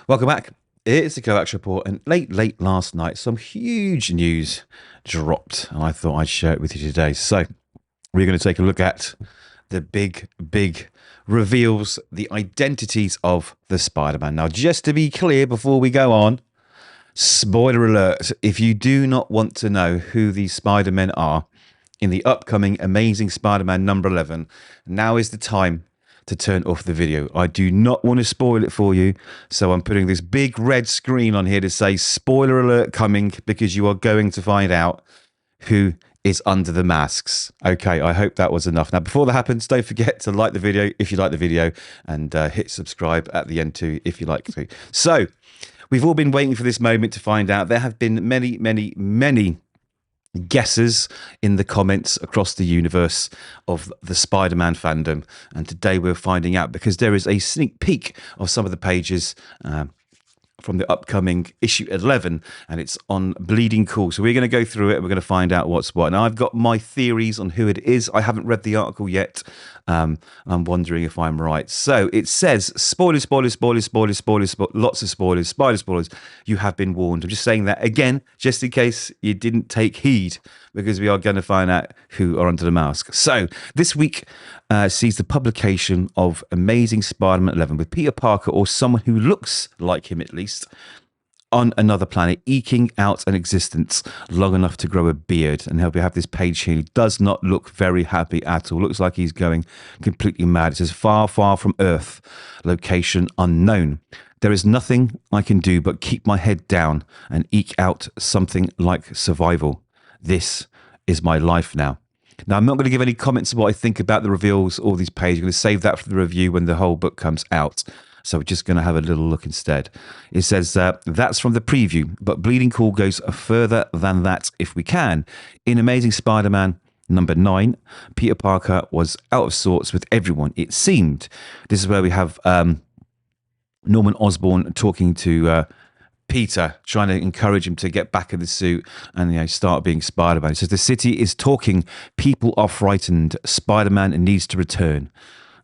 Welcome back. It's the Kovacs report, and late last night, some huge news dropped, and I thought I'd share it with you today. So we're going to take a look at the big reveals, the identities of the Spider-Man. Now, just to be clear before we go on, spoiler alert, if you do not want to know who these Spider-Men are in the upcoming Amazing Spider-Man number 11, now is the time to turn off the video. I do not want to spoil it for you, so I'm putting this big red screen on here to say spoiler alert coming, because you are going to find out who is under the masks. Okay, I hope that was enough. Now, before that happens, don't forget to like the video if you like the video, and hit subscribe at the end too if you like to. So, we've all been waiting for this moment to find out. There have been many guesses in the comments across the universe of the Spider-Man fandom, and today we're finding out because there is a sneak peek of some of the pages from the upcoming issue 11, and it's on Bleeding Cool. So we're going to go through it and we're going to find out what's what. Now, I've got my theories on who it is. I haven't read the article yet. I'm wondering if I'm right. So it says spoilers, lots of spoilers, spoilers. You have been warned. I'm just saying that again, just in case you didn't take heed, because we are going to find out who are under the mask. So this week sees the publication of Amazing Spider-Man 11 with Peter Parker, or someone who looks like him at least, on another planet, eking out an existence long enough to grow a beard. And we have this page here. He does not look very happy at all. Looks like he's going completely mad. It says, far from Earth, location unknown. There is nothing I can do but keep my head down and eke out something like survival. This is my life now. Now, I'm not going to give any comments on what I think about the reveals, all these pages. I'm going to save that for the review when the whole book comes out. So we're just going to have a little look instead. It says, that's from the preview, but Bleeding Cool goes further than that if we can. In Amazing Spider-Man number 9, Peter Parker was out of sorts with everyone, it seemed. This is where we have Norman Osborn talking to Peter, trying to encourage him to get back in the suit and start being Spider-Man. It says, the city is talking. People are frightened. Spider-Man needs to return.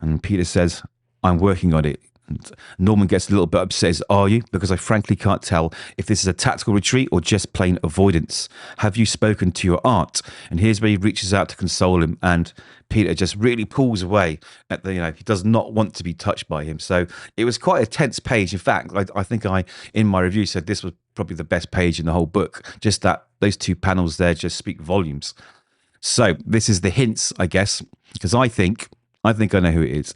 And Peter says, I'm working on it. And Norman gets a little bit upset. Says, are you? Because I frankly can't tell if this is a tactical retreat or just plain avoidance. Have you spoken to your aunt? And here's where he reaches out to console him, and Peter just really pulls away at the, he does not want to be touched by him. So it was quite a tense page. In fact, I think in my review said this was probably the best page in the whole book. Just that those two panels there just speak volumes. So this is the hints, I guess, because I think I know who it is.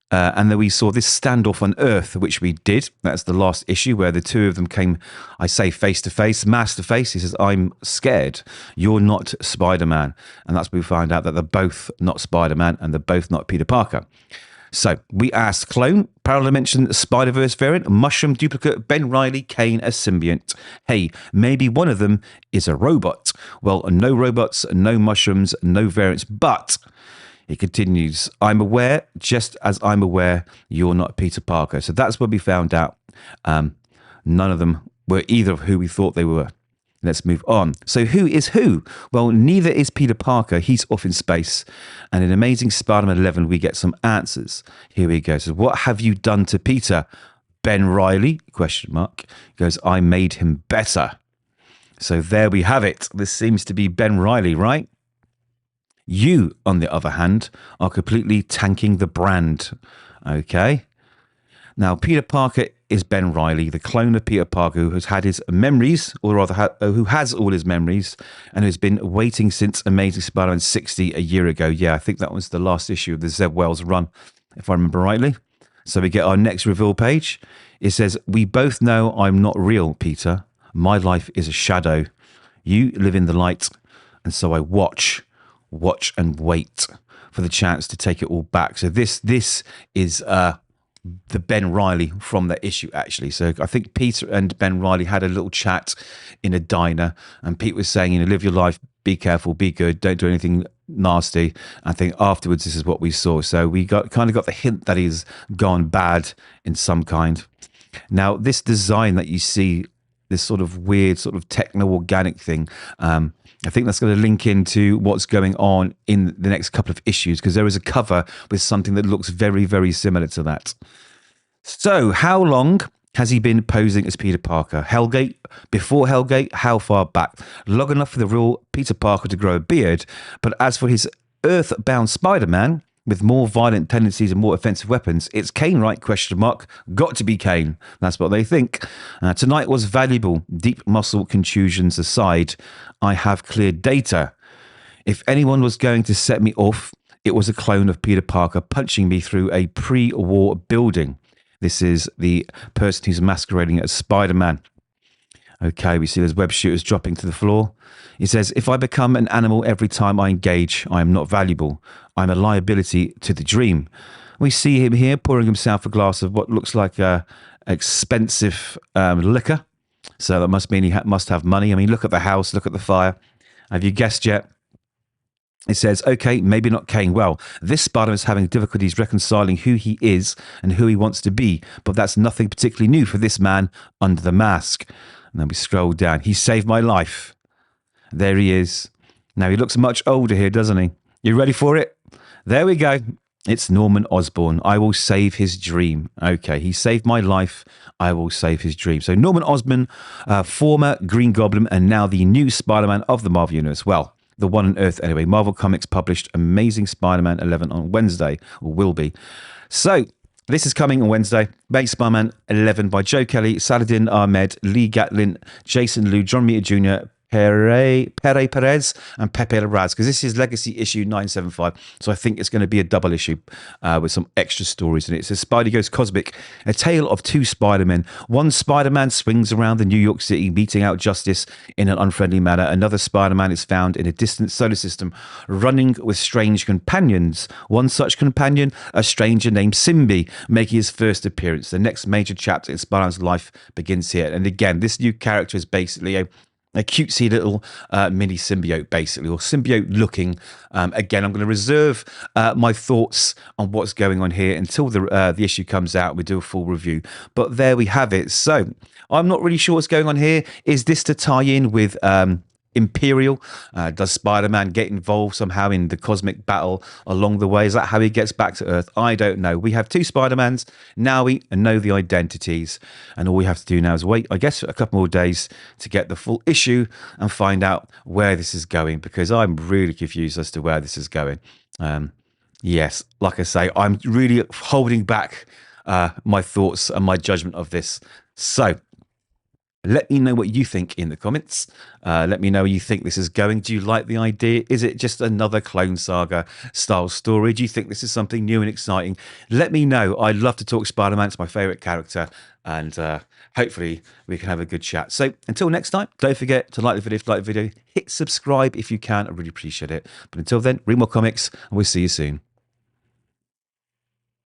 And then we saw this standoff on Earth, which we did. That's the last issue where the two of them came, I say, face to face, mask to face. He says, I'm scared. You're not Spider-Man. And that's when we find out that they're both not Spider-Man and they're both not Peter Parker. So we asked Clone, Parallel Dimension, Spider-Verse variant, Mushroom duplicate, Ben Reilly, Kane, a symbiote. Hey, maybe one of them is a robot. Well, no robots, no mushrooms, no variants, but... He continues, I'm aware, just as I'm aware, you're not Peter Parker. So that's what we found out. None of them were either of who we thought they were. Let's move on. So who is who? Well, neither is Peter Parker. He's off in space. And in Amazing Spider-Man 11, we get some answers. Here we go. So what have you done to Peter? Ben Reilly, ? Goes, I made him better. So there we have it. This seems to be Ben Reilly, right? You, on the other hand, are completely tanking the brand. Okay. Now, Peter Parker is Ben Reilly, the clone of Peter Parker, who has had his memories, or rather, who has all his memories, and has been waiting since Amazing Spider-Man 60 a year ago. Yeah, I think that was the last issue of the Zeb Wells run, if I remember rightly. So we get our next reveal page. It says, we both know I'm not real, Peter. My life is a shadow. You live in the light, and so I watch and wait for the chance to take it all back. So this is the Ben Reilly from that issue, actually. So I think Peter and Ben Reilly had a little chat in a diner, and Pete was saying, live your life, be careful, be good, don't do anything nasty. I think afterwards this is what we saw. So we got the hint that he's gone bad in some kind. Now, this design that you see, this sort of weird, sort of techno-organic thing, I think that's going to link into what's going on in the next couple of issues, because there is a cover with something that looks very, very similar to that. So how long has he been posing as Peter Parker? Hellgate? Before Hellgate? How far back? Long enough for the real Peter Parker to grow a beard, but as for his Earth-bound Spider-Man, with more violent tendencies and more offensive weapons, it's Kane, right? Question mark. Got to be Kane. That's what they think. Tonight was valuable. Deep muscle contusions aside, I have clear data. If anyone was going to set me off, it was a clone of Peter Parker punching me through a pre-war building. This is the person who's masquerading as Spider-Man. Okay, we see those web shooters dropping to the floor. He says, if I become an animal every time I engage, I am not valuable. I'm a liability to the dream. We see him here pouring himself a glass of what looks like expensive liquor. So that must mean he must have money. I mean, look at the house, look at the fire. Have you guessed yet? It says, okay, maybe not Kane. Well, this Spider-Man is having difficulties reconciling who he is and who he wants to be. But that's nothing particularly new for this man under the mask. And then we scroll down. He saved my life. There he is. Now, he looks much older here, doesn't he? You ready for it? There we go. It's Norman Osborn. I will save his dream. Okay, he saved my life. I will save his dream. So Norman Osborn, former Green Goblin and now the new Spider-Man of the Marvel Universe. Well, the one on Earth anyway. Marvel Comics published Amazing Spider-Man 11 on Wednesday, or will be. So this is coming on Wednesday. Amazing Spider-Man 11 by Joe Kelly, Saladin Ahmed, Lee Gatlin, Jason Loo, Romita Jr., Pere Pérez and Pepe Larraz, because this is Legacy issue 975. So I think it's going to be a double issue with some extra stories in it. It says Spidey Goes Cosmic, a tale of two Spider-Men. One Spider-Man swings around the New York City, meting out justice in an unfriendly manner. Another Spider-Man is found in a distant solar system, running with strange companions. One such companion, a stranger named Simbi, making his first appearance. The next major chapter in Spider-Man's life begins here. And again, this new character is basically a cutesy little mini symbiote, basically, or symbiote looking. Again, I'm going to reserve my thoughts on what's going on here until the issue comes out. We do a full review. But there we have it. So I'm not really sure what's going on here. Is this to tie in with Imperial? Does Spider-Man get involved somehow in the cosmic battle along the way? Is that how he gets back to Earth? I don't know. We have two Spider-Mans. Now we know the identities. And all we have to do now is wait, I guess, a couple more days to get the full issue and find out where this is going, because I'm really confused as to where this is going. Yes, like I say, I'm really holding back my thoughts and my judgment of this. So let me know what you think in the comments. Let me know where you think this is going. Do you like the idea? Is it just another Clone Saga style story? Do you think this is something new and exciting? Let me know. I'd love to talk Spider-Man. It's my favourite character. And hopefully we can have a good chat. So until next time, don't forget to like the video if you like the video. Hit subscribe if you can. I really appreciate it. But until then, read more comics and we'll see you soon.